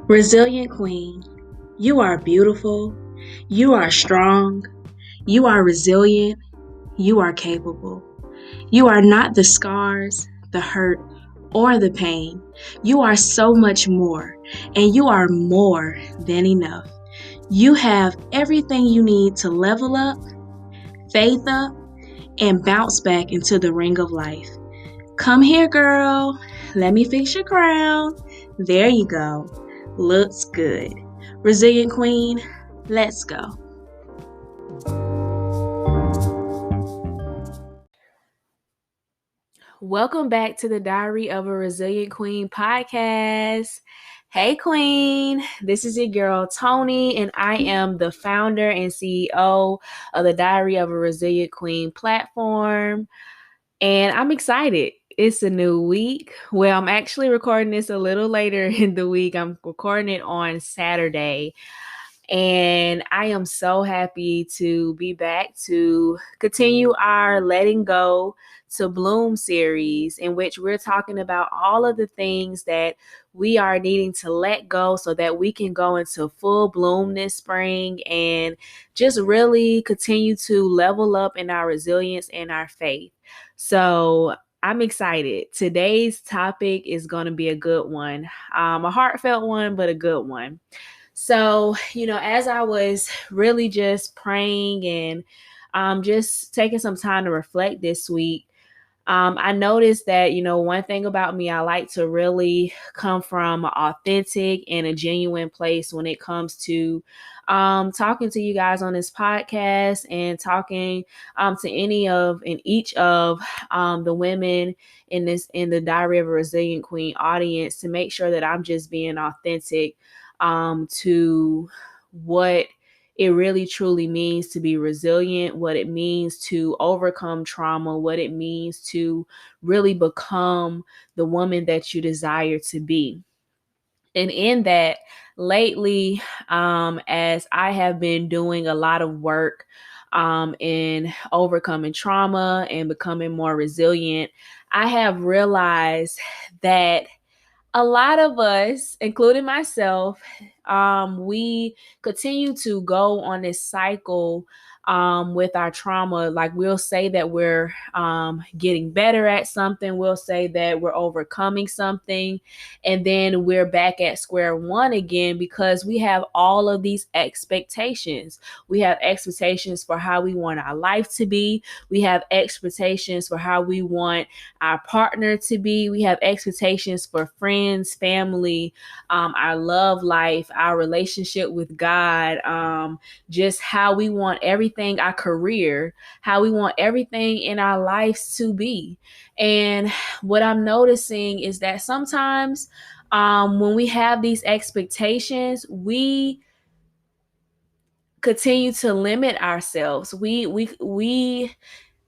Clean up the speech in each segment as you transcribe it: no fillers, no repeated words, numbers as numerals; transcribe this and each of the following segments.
Resilient Queen, you are beautiful, you are strong, you are resilient, you are capable. You are not the scars, the hurt, or the pain. You are so much more, and you are more than enough. You have everything you need to level up, faith up, and bounce back into the ring of life. Come here, girl. Let me fix your crown. There you go. Looks good. Resilient Queen, let's go. Welcome back to the Diary of a Resilient Queen podcast. Hey, Queen. This is your girl, Tony, and I am the founder and CEO of the Diary of a Resilient Queen platform. And I'm excited. It's a new week. Well, I'm actually recording this a little later in the week. I'm recording it on Saturday. And I am so happy to be back to continue our Letting Go to Bloom series, in which we're talking about all of the things that we are needing to let go so that we can go into full bloom this spring and just really continue to level up in our resilience and our faith. So I'm excited. Today's topic is going to be a good one, a heartfelt one, but a good one. So, as I was really just praying and just taking some time to reflect this week, I noticed that, one thing about me, I like to really come from an authentic and a genuine place when it comes to talking to you guys on this podcast and talking to any of and each of the women in the Diary of a Resilient Queen audience, to make sure that I'm just being authentic to what it really truly means to be resilient, what it means to overcome trauma, what it means to really become the woman that you desire to be. And in that, lately, as I have been doing a lot of work in overcoming trauma and becoming more resilient, I have realized that a lot of us, including myself, we continue to go on this cycle with our trauma. Like, we'll say that we're getting better at something, we'll say that we're overcoming something, and then we're back at square one again because we have all of these expectations. We have expectations for how we want our life to be, we have expectations for how we want our partner to be, we have expectations for friends, family, our love life, our relationship with God, just how we want everything, our career, how we want everything in our lives to be. And what I'm noticing is that sometimes when we have these expectations, we continue to limit ourselves. We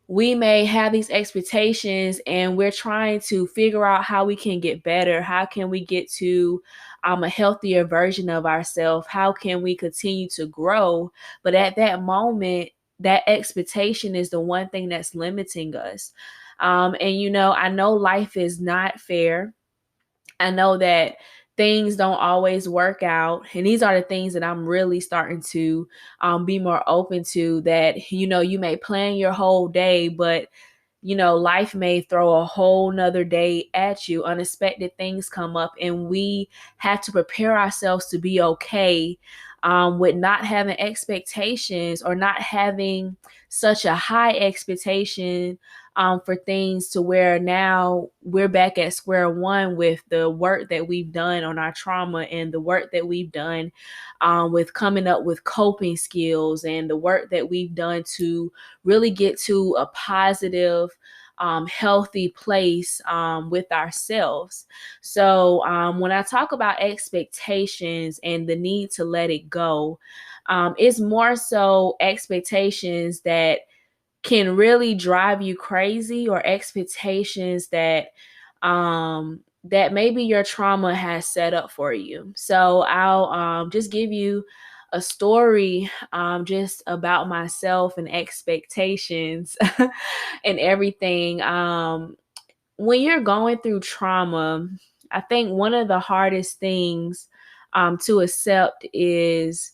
may have these expectations and we're trying to figure out how we can get better. How can we get to a healthier version of ourselves? How can we continue to grow? But at that moment, that expectation is the one thing that's limiting us. I know life is not fair. I know that things don't always work out. And these are the things that I'm really starting to be more open to, that, you may plan your whole day, but life may throw a whole nother day at you. Unexpected things come up, and we have to prepare ourselves to be okay with not having expectations, or not having such a high expectation for things, to where now we're back at square one with the work that we've done on our trauma, and the work that we've done with coming up with coping skills, and the work that we've done to really get to a positive, healthy place with ourselves. So when I talk about expectations and the need to let it go, it's more so expectations that can really drive you crazy, or expectations that that maybe your trauma has set up for you. So I'll just give you a story just about myself and expectations and everything. When you're going through trauma, I think one of the hardest things to accept is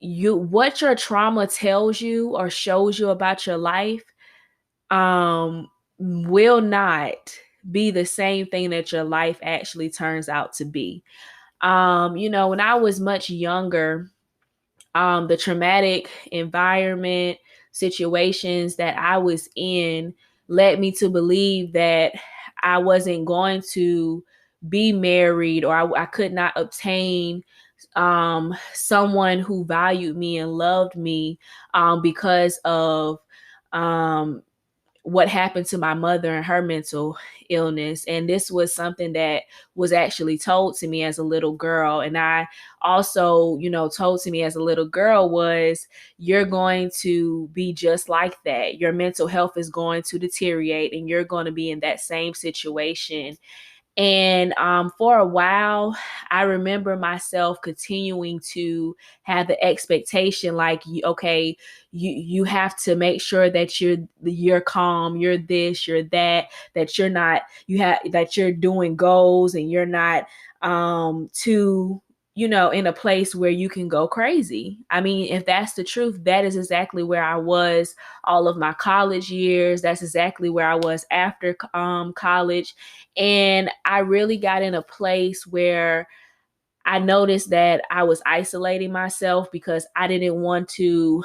what your trauma tells you or shows you about your life will not be the same thing that your life actually turns out to be. When I was much younger, the traumatic environment, situations that I was in led me to believe that I wasn't going to be married, or I could not obtain someone who valued me and loved me because of um, what happened to my mother and her mental illness. And this was something that was actually told to me as a little girl. And I also, told to me as a little girl was, you're going to be just like that. Your mental health is going to deteriorate and you're going to be in that same situation. And for a while, I remember myself continuing to have the expectation, like, okay, you have to make sure that you're calm, you're this, you're that, that you're not, that you're doing goals and you're not too, in a place where you can go crazy. I mean, if that's the truth, that is exactly where I was all of my college years. That's exactly where I was after college. And I really got in a place where I noticed that I was isolating myself because I didn't want to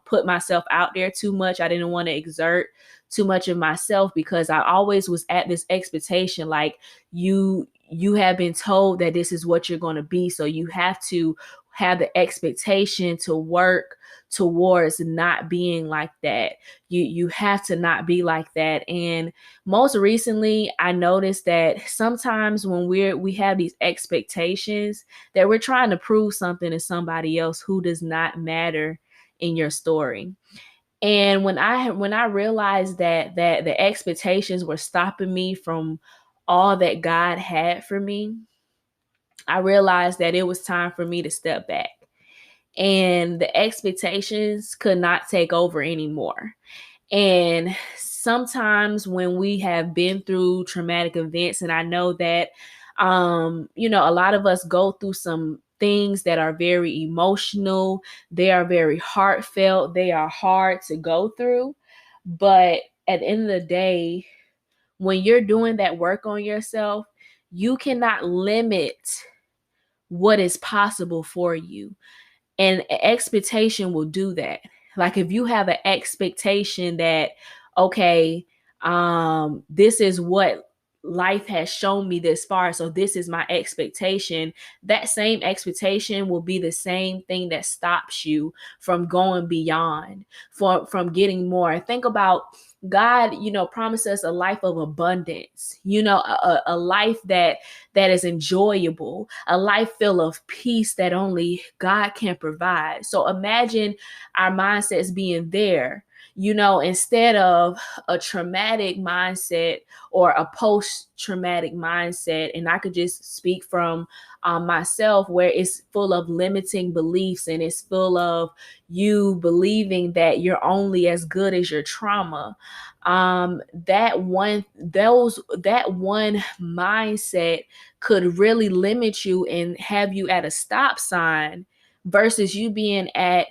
put myself out there too much. I didn't want to exert too much of myself because I always was at this expectation, like you have been told that this is what you're going to be. So you have to have the expectation to work towards not being like that. You have to not be like that. And most recently, I noticed that sometimes when we have these expectations that we're trying to prove something to somebody else who does not matter in your story. And when I realized that the expectations were stopping me from all that God had for me, I realized that it was time for me to step back. And the expectations could not take over anymore. And sometimes when we have been through traumatic events, and I know that, a lot of us go through some things that are very emotional, they are very heartfelt, they are hard to go through. But at the end of the day, when you're doing that work on yourself, you cannot limit what is possible for you. And expectation will do that. Like if you have an expectation that, okay, this is what life has shown me this far, so this is my expectation, that same expectation will be the same thing that stops you from going beyond, from getting more. Think about God, promised us a life of abundance, a life that is enjoyable, a life full of peace that only God can provide. So imagine our mindsets being there, instead of a traumatic mindset or a post-traumatic mindset. And I could just speak from myself, where it's full of limiting beliefs and it's full of you believing that you're only as good as your trauma. That one mindset could really limit you and have you at a stop sign versus you being at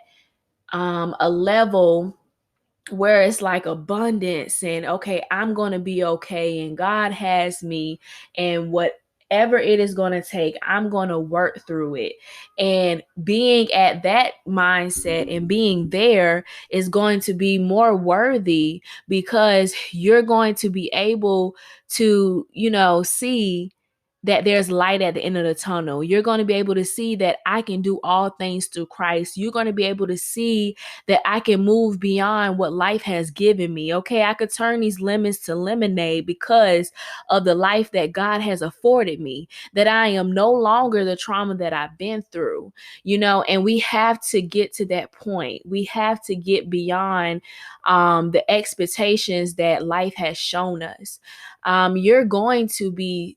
a level where it's like abundance and, okay, I'm going to be okay and God has me, and whatever it is going to take, I'm going to work through it. And being at that mindset and being there is going to be more worthy because you're going to be able to, see that there's light at the end of the tunnel. You're going to be able to see that I can do all things through Christ. You're going to be able to see that I can move beyond what life has given me. Okay, I could turn these lemons to lemonade because of the life that God has afforded me, that I am no longer the trauma that I've been through, and we have to get to that point. We have to get beyond the expectations that life has shown us. You're going to be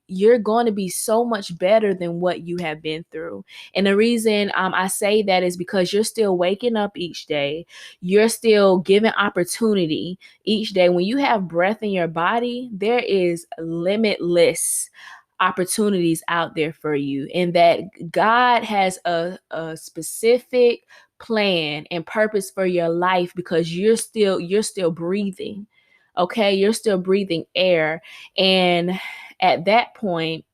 so much better than what you have been through. And the reason I say that is because you're still waking up each day. You're still given opportunity each day. When you have breath in your body, there is limitless opportunities out there for you, and that God has a specific plan and purpose for your life, because you're still breathing. Okay, you're still breathing air. And at that point,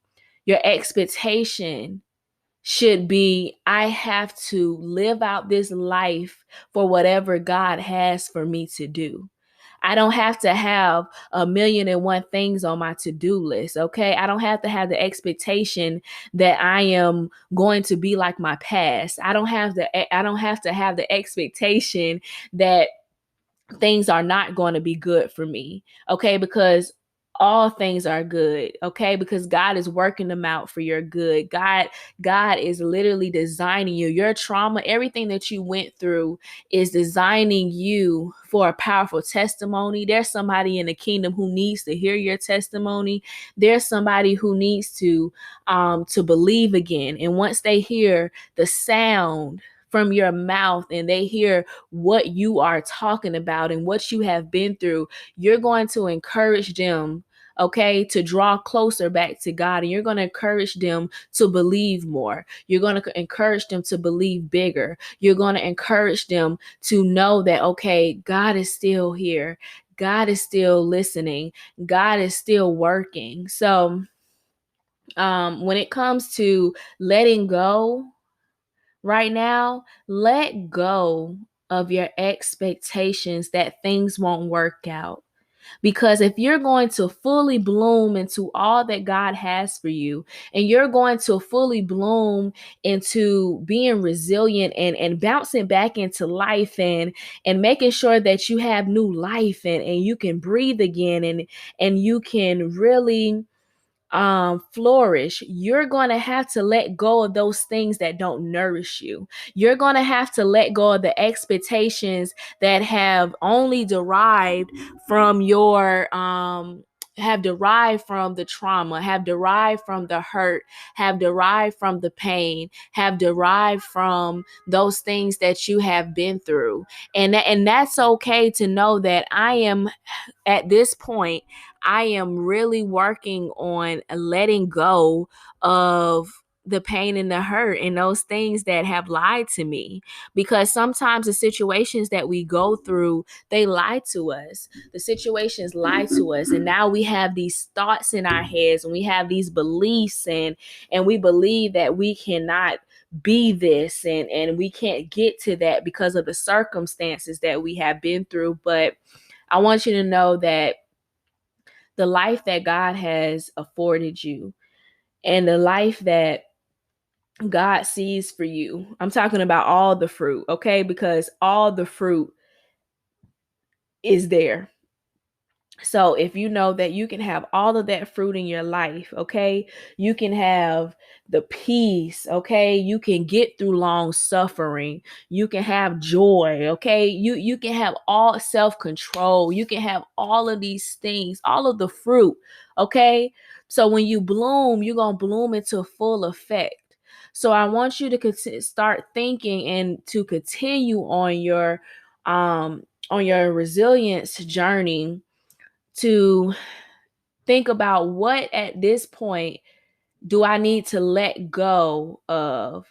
your expectation should be, I have to live out this life for whatever God has for me to do. I don't have to have a million and one things on my to-do list. Okay. I don't have to have the expectation that I am going to be like my past. I don't have to have the expectation that things are not going to be good for me. Okay. Because all things are good. Okay. Because God is working them out for your good. God is literally designing you. Your trauma, everything that you went through is designing you for a powerful testimony. There's somebody in the kingdom who needs to hear your testimony. There's somebody who needs to believe again. And once they hear the sound from your mouth and they hear what you are talking about and what you have been through, you're going to encourage them, okay, to draw closer back to God. And you're going to encourage them to believe more. You're going to encourage them to believe bigger. You're going to encourage them to know that, okay, God is still here. God is still listening. God is still working. So, when it comes to letting go, right now, let go of your expectations that things won't work out. Because if you're going to fully bloom into all that God has for you, and you're going to fully bloom into being resilient and bouncing back into life, and making sure that you have new life, and you can breathe again, and you can really flourish, you're going to have to let go of those things that don't nourish you. You're going to have to let go of the expectations that have only derived from your have derived from the trauma, have derived from the hurt, have derived from the pain, have derived from those things that you have been through. And that's okay to know that I am at this point, I am really working on letting go of the pain and the hurt and those things that have lied to me. Because sometimes the situations that we go through, they lie to us. The situations lie to us. And now we have these thoughts in our heads, and we have these beliefs, and we believe that we cannot be this, and we can't get to that because of the circumstances that we have been through. But I want you to know that the life that God has afforded you, and the life that God sees for you, I'm talking about all the fruit, okay? Because all the fruit is there. So if you know that you can have all of that fruit in your life, okay, you can have the peace, okay, you can get through long suffering, you can have joy, okay, you can have all self-control, you can have all of these things, all of the fruit, okay. So when you bloom, you're gonna bloom into full effect. So I want you to start thinking and to continue on your resilience journey, to think about, what at this point do I need to let go of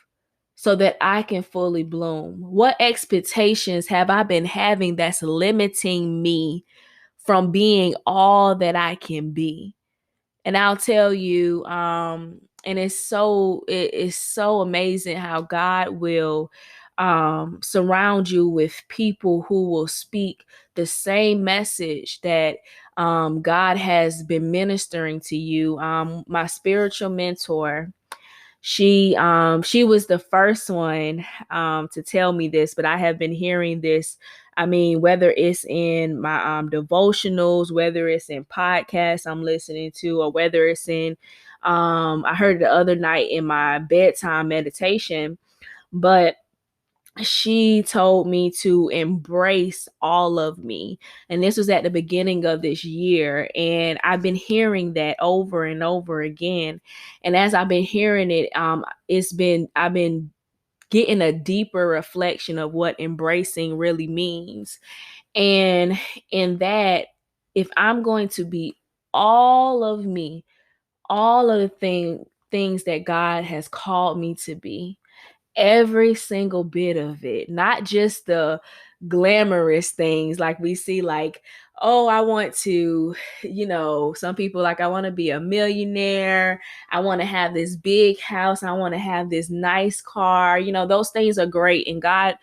so that I can fully bloom? What expectations have I been having that's limiting me from being all that I can be? And I'll tell you, and it is so amazing how God will surround you with people who will speak the same message that God has been ministering to you. My spiritual mentor, she was the first one to tell me this, but I have been hearing this. I mean, whether it's in my devotionals, whether it's in podcasts I'm listening to, or whether it's in I heard it the other night in my bedtime meditation. But she told me to embrace all of me. And this was at the beginning of this year. And I've been hearing that over and over again. And as I've been hearing it, I've been getting a deeper reflection of what embracing really means. And in that, if I'm going to be all of me, all of the things that God has called me to be, every single bit of it, not just the glamorous things like we see, like, oh, I want to, some people like, I want to be a millionaire, I want to have this big house, I want to have this nice car. Those things are great, and God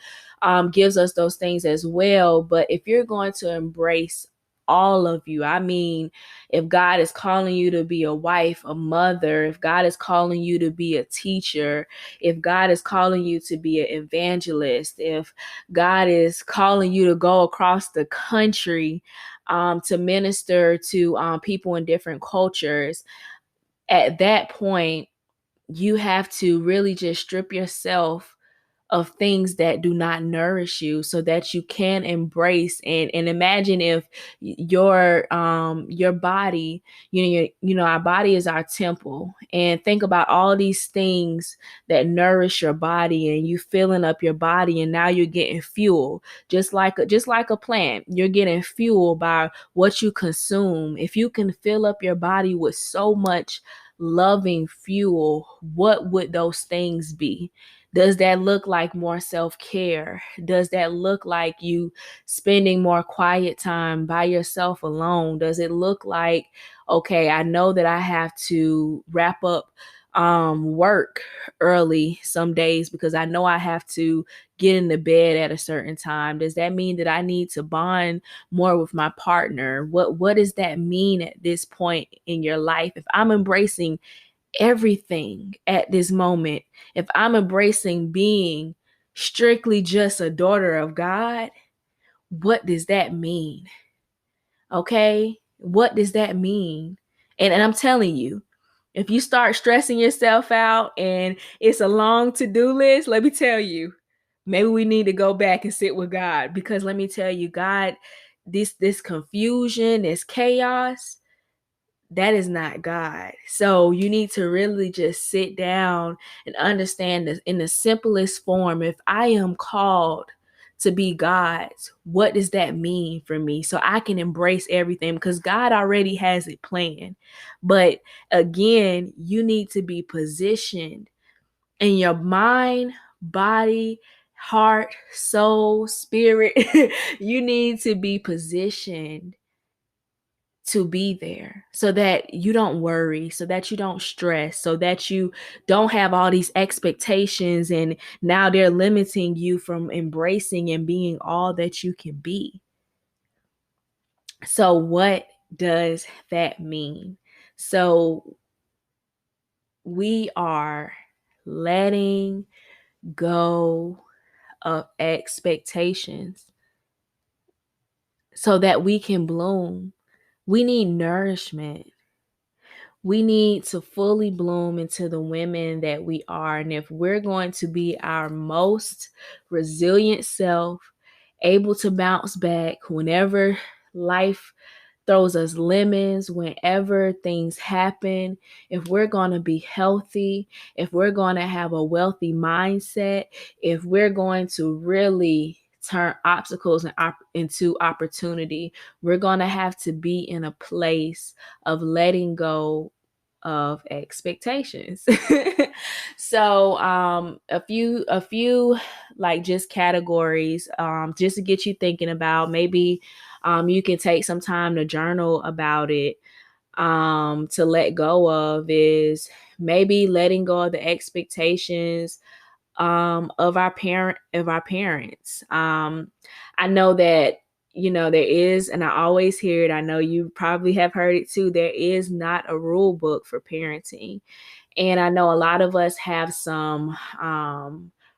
gives us those things as well. But if you're going to embrace all of you, I mean, if God is calling you to be a wife, a mother, if God is calling you to be a teacher, if God is calling you to be an evangelist, if God is calling you to go across the country to minister to people in different cultures, at that point, you have to really just strip yourself of things that do not nourish you so that you can embrace and imagine if your body, our body is our temple, and think about all these things that nourish your body, and you filling up your body, and now you're getting fuel, just like a plant. You're getting fuel by what you consume. If you can fill up your body with so much loving fuel, what would those things be? Does that look like more self-care? Does that look like you spending more quiet time by yourself alone? Does it look like, okay, I know that I have to wrap up work early some days because I know I have to get into bed at a certain time? Does that mean that I need to bond more with my partner? What does that mean at this point in your life? If I'm embracing everything at this moment, if I'm embracing being strictly just a daughter of God, what does that mean? Okay? What does that mean? And I'm telling you, if you start stressing yourself out and it's a long to-do list, let me tell you, maybe we need to go back and sit with God, because let me tell you, God, this confusion, this chaos, that is not God. So you need to really just sit down and understand this in the simplest form. If I am called to be God's, what does that mean for me? So I can embrace everything, because God already has it planned. But again, you need to be positioned in your mind, body, heart, soul, spirit. You need to be positioned to be there so that you don't worry, so that you don't stress, so that you don't have all these expectations and now they're limiting you from embracing and being all that you can be. So what does that mean? So we are letting go of expectations so that we can bloom. We need nourishment. We need to fully bloom into the women that we are. And if we're going to be our most resilient self, able to bounce back whenever life throws us lemons, whenever things happen, if we're going to be healthy, if we're going to have a wealthy mindset, if we're going to really turn obstacles into opportunity, we're going to have to be in a place of letting go of expectations. So a few like just categories, just to get you thinking about. Maybe you can take some time to journal about it. To let go of is maybe letting go of the expectations of our parents. I know that, there is, and I always hear it, I know you probably have heard it too, there is not a rule book for parenting. And I know a lot of us have some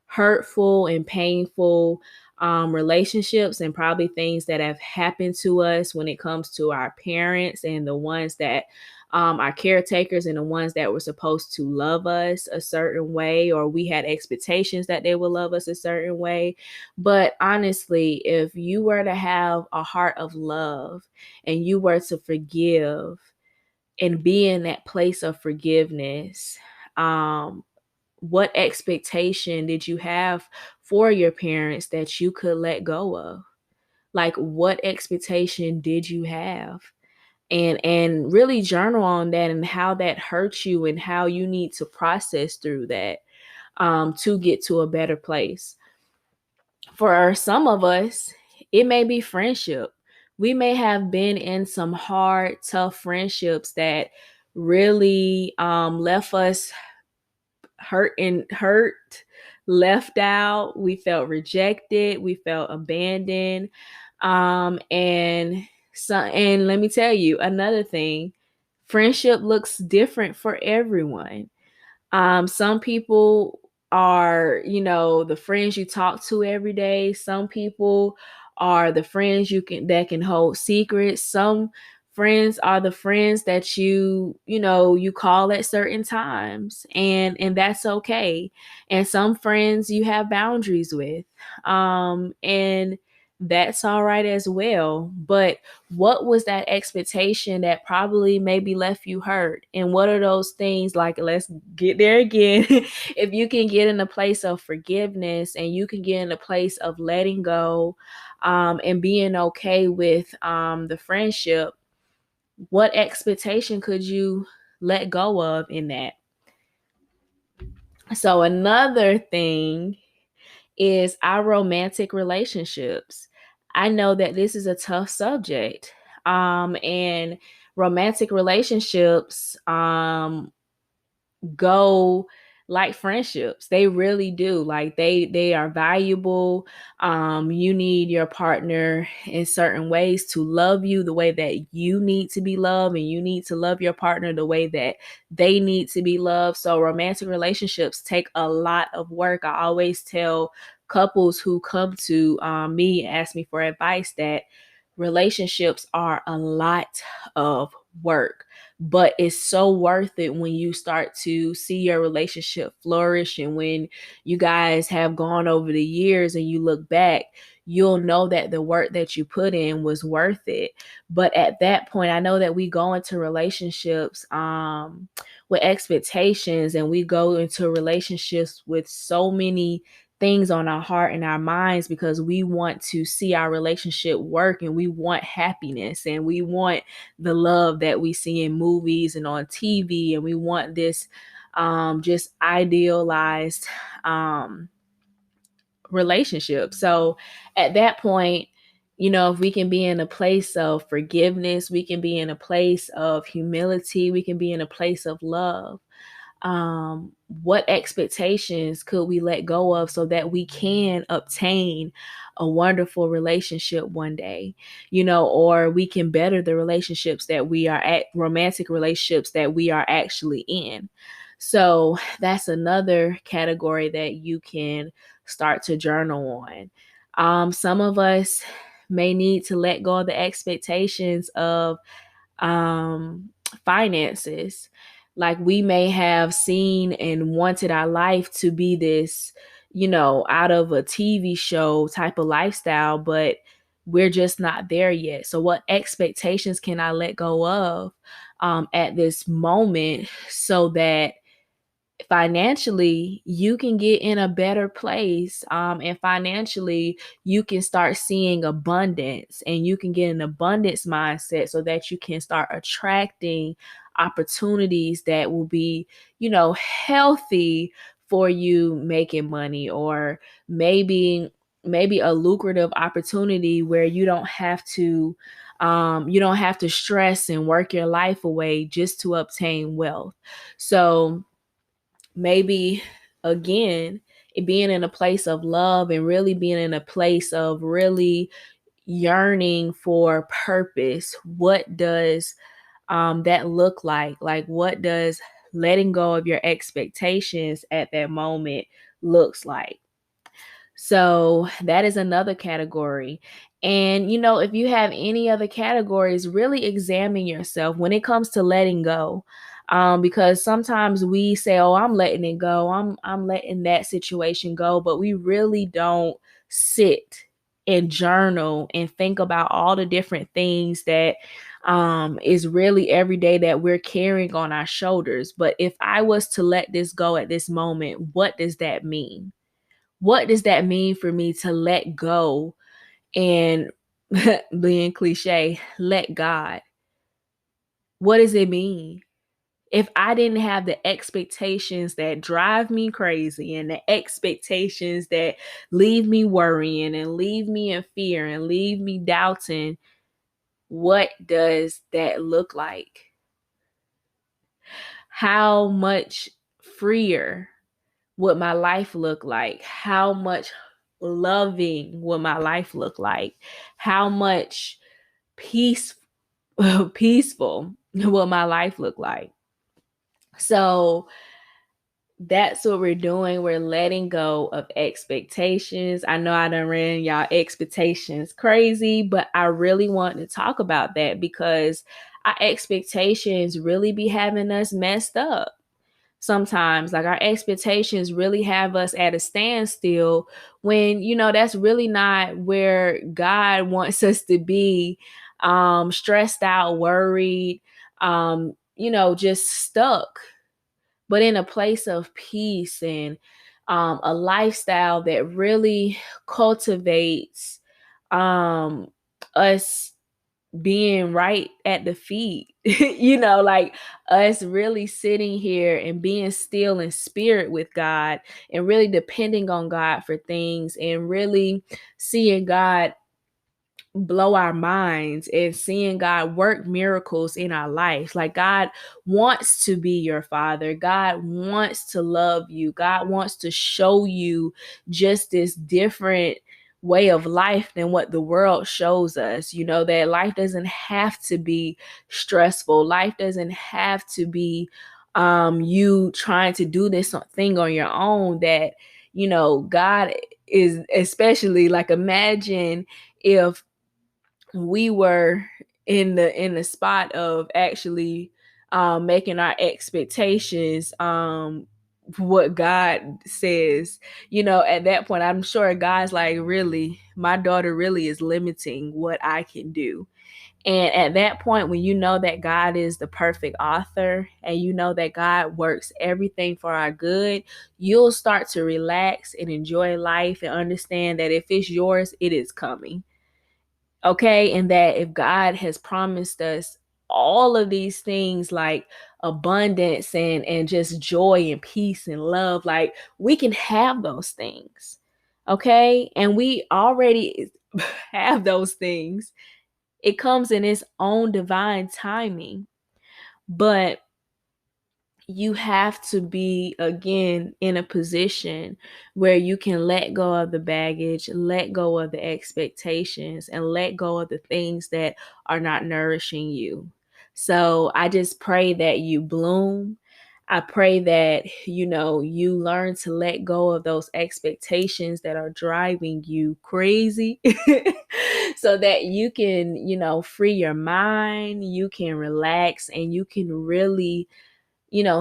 hurtful and painful relationships, and probably things that have happened to us when it comes to our parents, and the ones that are caretakers, and the ones that were supposed to love us a certain way, or we had expectations that they would love us a certain way. But honestly, if you were to have a heart of love and you were to forgive and be in that place of forgiveness, what expectation did you have for your parents that you could let go of? Like, what expectation did you have? and really journal on that and how that hurts you and how you need to process through that to get to a better place. For some of us, it may be friendship. We may have been in some hard, tough friendships that really left us hurt, left out. We felt rejected. We felt abandoned. And let me tell you another thing. Friendship looks different for everyone. Some people are, the friends you talk to every day. Some people are the friends that can hold secrets. Some friends are the friends that you call at certain times, and that's okay. And some friends you have boundaries with. And that's all right as well. But what was that expectation that probably maybe left you hurt? And what are those things? Like, let's get there again. If you can get in a place of forgiveness and you can get in a place of letting go, and being okay with the friendship, what expectation could you let go of in that? So another thing is our romantic relationships. I know that this is a tough subject. And romantic relationships go like friendships. They really do. Like they are valuable. You need your partner in certain ways to love you the way that you need to be loved, and you need to love your partner the way that they need to be loved. So romantic relationships take a lot of work. I always tell couples who come to me and ask me for advice that relationships are a lot of work, but it's so worth it when you start to see your relationship flourish. And when you guys have gone over the years and you look back, you'll know that the work that you put in was worth it. But at that point, I know that we go into relationships with expectations, and we go into relationships with so many things on our heart and our minds because we want to see our relationship work, and we want happiness, and we want the love that we see in movies and on TV, and we want this just idealized relationship. So at that point, if we can be in a place of forgiveness, we can be in a place of humility, we can be in a place of love. What expectations could we let go of so that we can obtain a wonderful relationship one day, or we can better the relationships that we are at, romantic relationships that we are actually in. So that's another category that you can start to journal on. Some of us may need to let go of the expectations of finances. Like, we may have seen and wanted our life to be this, out of a TV show type of lifestyle, but we're just not there yet. So what expectations can I let go of at this moment so that financially you can get in a better place, and financially you can start seeing abundance, and you can get an abundance mindset so that you can start attracting opportunities that will be healthy for you making money, or maybe a lucrative opportunity where you don't have to stress and work your life away just to obtain wealth. So maybe, again, being in a place of love and really being in a place of really yearning for purpose. What does that look like? Like, what does letting go of your expectations at that moment looks like? So that is another category. And, if you have any other categories, really examine yourself when it comes to letting go. Because sometimes we say, "Oh, I'm letting it go. I'm letting that situation go," but we really don't sit and journal and think about all the different things that is really every day that we're carrying on our shoulders. But if I was to let this go at this moment, what does that mean? What does that mean for me to let go and being cliche, let God? What does it mean? If I didn't have the expectations that drive me crazy and the expectations that leave me worrying and leave me in fear and leave me doubting, what does that look like? How much freer would my life look like? How much loving would my life look like? How much peace peaceful will my life look like? So that's what we're doing. We're letting go of expectations. I know I done ran y'all expectations crazy, but I really want to talk about that because our expectations really be having us messed up sometimes. Like our expectations really have us at a standstill when, that's really not where God wants us to be. Stressed out, worried, just stuck, but in a place of peace and a lifestyle that really cultivates us being right at the feet, like us really sitting here and being still in spirit with God and really depending on God for things and really seeing God blow our minds and seeing God work miracles in our lives. Like God wants to be your father. God wants to love you. God wants to show you just this different way of life than what the world shows us. That life doesn't have to be stressful. Life doesn't have to be you trying to do this thing on your own, that God is, especially like, imagine if we were in the spot of actually making our expectations what God says. At that point, I'm sure God's like, really, my daughter really is limiting what I can do. And at that point, when you know that God is the perfect author and you know that God works everything for our good, you'll start to relax and enjoy life and understand that if it's yours, it is coming. Okay. And that if God has promised us all of these things like abundance and just joy and peace and love, like we can have those things. Okay. And we already have those things. It comes in its own divine timing. But you have to be, again, in a position where you can let go of the baggage, let go of the expectations, and let go of the things that are not nourishing you. So I just pray that you bloom. I pray that, you learn to let go of those expectations that are driving you crazy so that you can, free your mind, you can relax, and you can really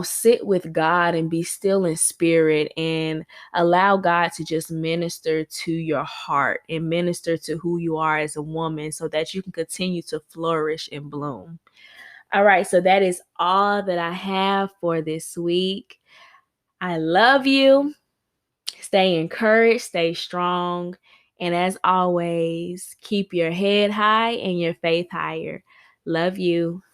sit with God and be still in spirit and allow God to just minister to your heart and minister to who you are as a woman so that you can continue to flourish and bloom. All right, so that is all that I have for this week. I love you. Stay encouraged, stay strong, and as always, keep your head high and your faith higher. Love you.